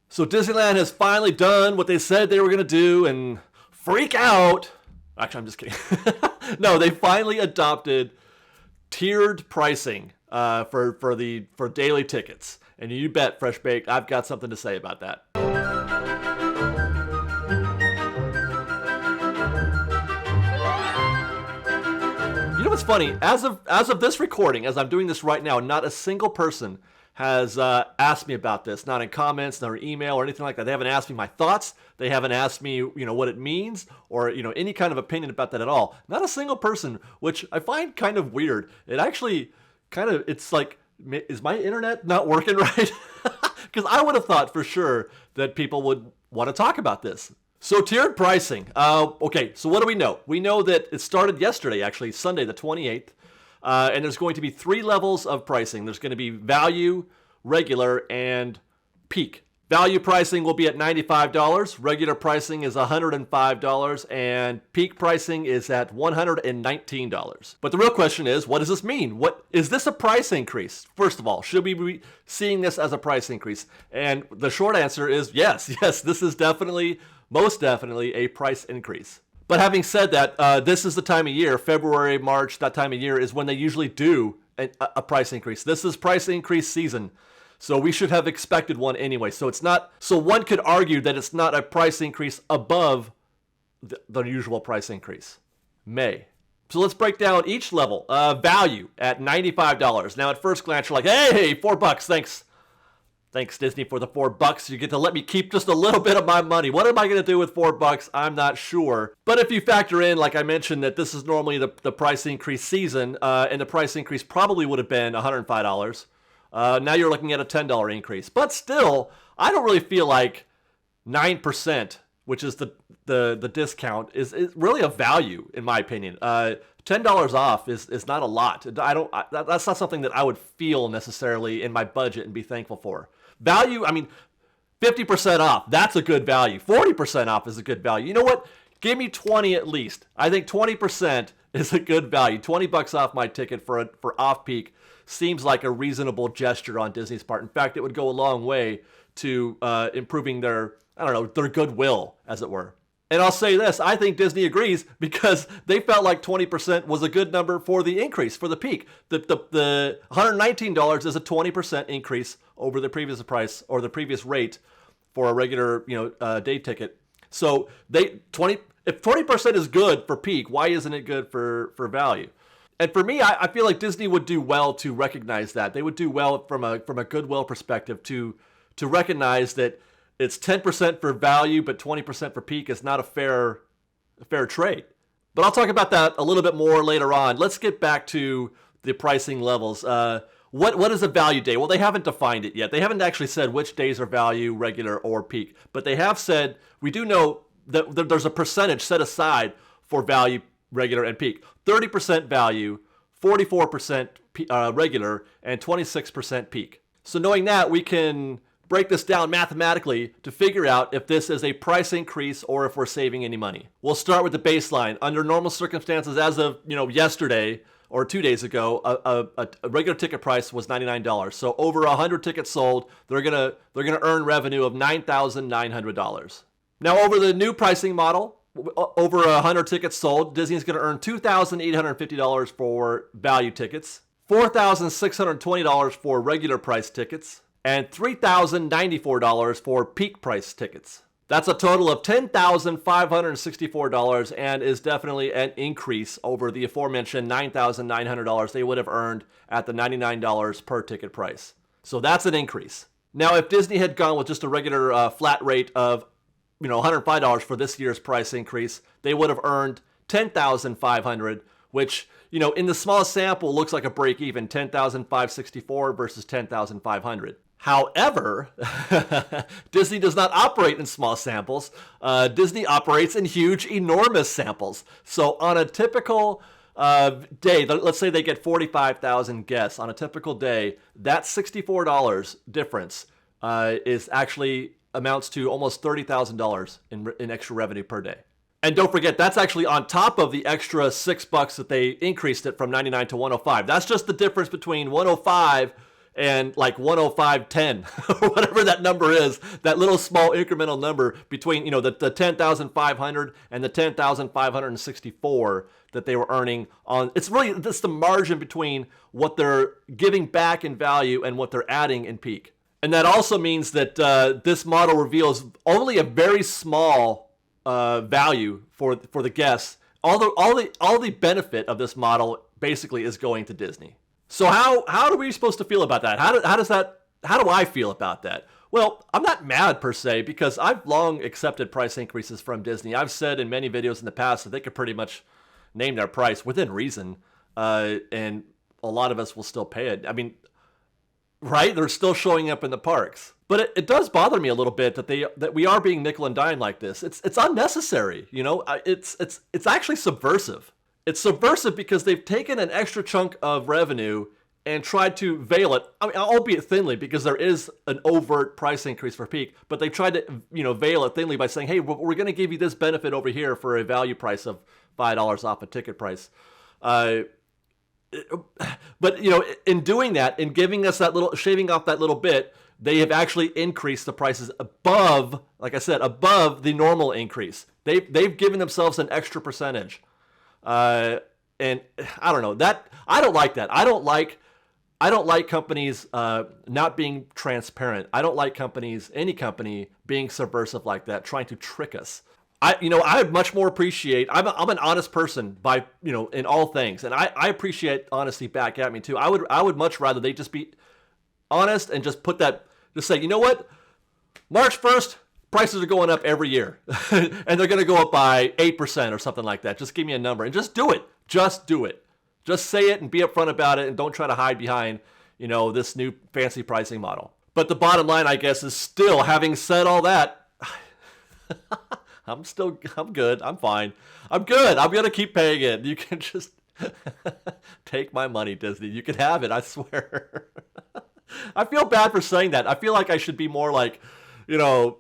So Disneyland has finally done what they said they were going to do and freak out. Actually, I'm just kidding. No, they finally adopted tiered pricing for daily tickets. And you bet, Fresh Baked, I've got something to say about that. You know what's funny? As of this recording, as I'm doing this right now, not a single person has asked me about this, not in comments, not in email or anything like that. They haven't asked me my thoughts. They haven't asked me, what it means or, any kind of opinion about that at all. Not a single person, which I find kind of weird. It actually it's like, is my internet not working right? Because I would have thought for sure that people would want to talk about this. So tiered pricing. Okay, so what do we know? We know that it started yesterday, actually, Sunday the 28th. And there's going to be 3 levels of pricing. There's going to be value, regular, and peak. Value pricing will be at $95. Regular pricing is $105. And peak pricing is at $119. But the real question is, what does this mean? What is this a price increase? First of all, should we be seeing this as a price increase? And the short answer is yes. Yes, this is most definitely a price increase. But having said that, this is the time of year, February, March, that time of year is when they usually do a price increase. This is price increase season. So we should have expected one anyway. So one could argue that it's not a price increase above the usual price increase. So let's break down each level. Value at $95. Now at first glance, you're like, hey, $4, thanks. Thanks, Disney, for the $4. You get to let me keep just a little bit of my money. What am I going to do with $4? I'm not sure. But if you factor in, like I mentioned, that this is normally the price increase season, and the price increase probably would have been $105. Now you're looking at a $10 increase. But still, I don't really feel like 9%, which is the discount, is really a value, in my opinion. $10 off is not a lot. That's not something that I would feel necessarily in my budget and be thankful for. Value, 50% off, that's a good value. 40% off is a good value. You know what? Give me 20 at least. I think 20% is a good value. $20 off my ticket for off-peak seems like a reasonable gesture on Disney's part. In fact, it would go a long way to improving their goodwill, as it were. And I'll say this, I think Disney agrees because they felt like 20% was a good number for the increase, for the peak. The $119 is a 20% increase over the previous price or the previous rate for a regular day ticket. So if 20% is good for peak, why isn't it good for value? And for me, I feel like Disney would do well to recognize that. They would do well from a goodwill perspective to recognize that it's 10% for value, but 20% for peak is not a fair trade. But I'll talk about that a little bit more later on. Let's get back to the pricing levels. What is a value day? Well, they haven't defined it yet. They haven't actually said which days are value, regular, or peak. But they have said, we do know that there's a percentage set aside for value, regular, and peak. 30% value, 44% regular, and 26% peak. So knowing that, we can break this down mathematically to figure out if this is a price increase or if we're saving any money. We'll start with the baseline. Under normal circumstances, as of yesterday or 2 days ago, a regular ticket price was $99. So over 100 tickets sold, they're gonna earn revenue of $9,900. Now over the new pricing model, over 100 tickets sold, Disney's gonna earn $2,850 for value tickets, $4,620 for regular price tickets, and $3,094 for peak price tickets. That's a total of $10,564 and is definitely an increase over the aforementioned $9,900 they would have earned at the $99 per ticket price. So that's an increase. Now, if Disney had gone with just a regular flat rate of $105 for this year's price increase, they would have earned $10,500, which in the smallest sample looks like a break even, $10,564 versus $10,500. However, Disney does not operate in small samples. Disney operates in huge, enormous samples. So on a typical day, let's say they get 45,000 guests. On a typical day, that $64 difference is actually amounts to almost $30,000 in extra revenue per day. And don't forget, that's actually on top of the extra $6 that they increased it from $99 to $105. That's just the difference between $105 and like 105.10 or whatever that number is, that little small incremental number between, you know, the 10,500 and the 10,564 that they were earning on. It's really just the margin between what they're giving back in value and what they're adding in peak. And that also means that this model reveals only a very small value for the guests. All the benefit of this model basically is going to Disney. So how are we supposed to feel about that? How do I feel about that? Well, I'm not mad per se, because I've long accepted price increases from Disney. I've said in many videos in the past that they could pretty much name their price within reason, and a lot of us will still pay it. I mean, right? They're still showing up in the parks. But it does bother me a little bit that we are being nickel and dime like this. It's unnecessary, you know. It's actually subversive. It's subversive because they've taken an extra chunk of revenue and tried to veil it. I mean, albeit thinly, because there is an overt price increase for peak. But they tried to, you know, veil it thinly by saying, "Hey, we're going to give you this benefit over here for a value price of $5 off a ticket price." But you know, in doing that, in giving us that little, shaving off that little bit, they have actually increased the prices above, like I said, above the normal increase. They've given themselves an extra percentage, and I don't know that. I don't like that. I don't like companies not being transparent. I don't like any company being subversive like that, trying to trick us. I would much more appreciate. I'm an honest person by, you know, in all things, and I appreciate honesty back at me too. I would much rather they just be honest and just just say, you know what, March 1st, prices are going up every year, and they're going to go up by 8% or something like that. Just give me a number and just do it. Just do it. Just say it and be upfront about it, and don't try to hide behind, you know, this new fancy pricing model. But the bottom line, I guess, is still, having said all that, I'm good. I'm fine. I'm good. I'm going to keep paying it. You can just take my money, Disney. You can have it, I swear. I feel bad for saying that. I feel like I should be more like, you know,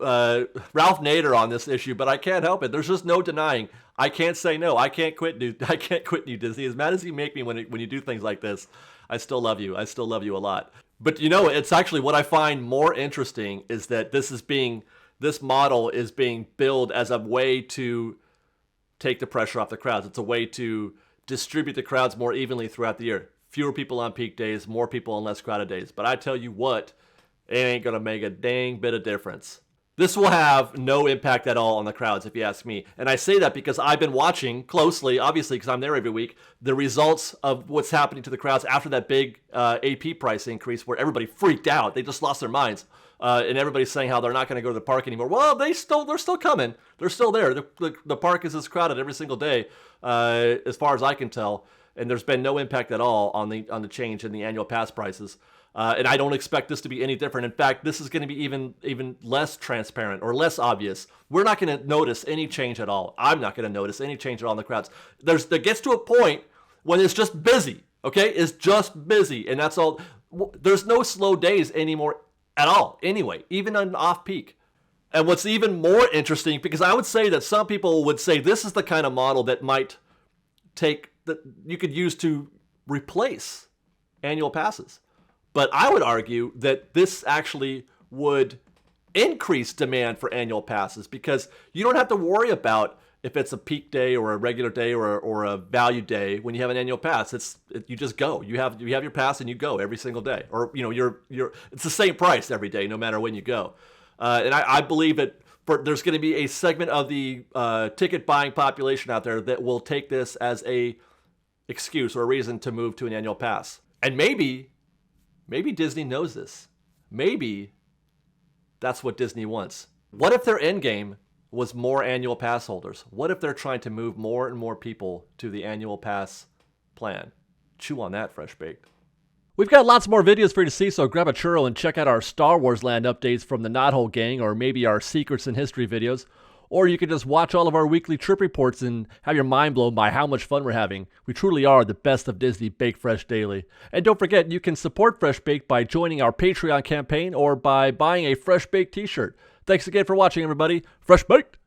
Ralph Nader on this issue, but I can't help it. There's just no denying. I can't say no. I can't quit you, Disney. As mad as you make me when you do things like this, I still love you. I still love you a lot. But you know, it's actually what I find more interesting is that this model is being billed as a way to take the pressure off the crowds. It's a way to distribute the crowds more evenly throughout the year. Fewer people on peak days, more people on less crowded days. But I tell you what, it ain't going to make a dang bit of difference. This will have no impact at all on the crowds, if you ask me. And I say that because I've been watching closely, obviously, because I'm there every week, the results of what's happening to the crowds after that big AP price increase where everybody freaked out. They just lost their minds. And everybody's saying how they're not going to go to the park anymore. Well, they're still coming. They're still there. The park is as crowded every single day, as far as I can tell. And there's been no impact at all on the change in the annual pass prices. And I don't expect this to be any different. In fact, this is going to be even less transparent or less obvious. We're not going to notice any change at all. I'm not going to notice any change at all in the crowds. There gets to a point when it's just busy, okay? It's just busy, and that's all. There's no slow days anymore at all, anyway, even on off-peak. And what's even more interesting, because I would say that some people would say this is the kind of model that that you could use to replace annual passes. But I would argue that this actually would increase demand for annual passes, because you don't have to worry about if it's a peak day or a regular day or a value day. When you have an annual pass, you just go. You have your pass and you go every single day, or you know it's the same price every day, no matter when you go. And I believe that there's going to be a segment of the ticket buying population out there that will take this as a excuse or a reason to move to an annual pass. And maybe Disney knows this. Maybe that's what Disney wants. What if their end game was more annual pass holders? What if they're trying to move more and more people to the annual pass plan? Chew on that, Fresh Baked. We've got lots more videos for you to see, so grab a churro and check out our Star Wars Land updates from the Knothole Gang, or maybe our Secrets in History videos. Or you can just watch all of our weekly trip reports and have your mind blown by how much fun we're having. We truly are the best of Disney Baked Fresh Daily. And don't forget, you can support Fresh Baked by joining our Patreon campaign or by buying a Fresh Baked t-shirt. Thanks again for watching, everybody. Fresh Baked!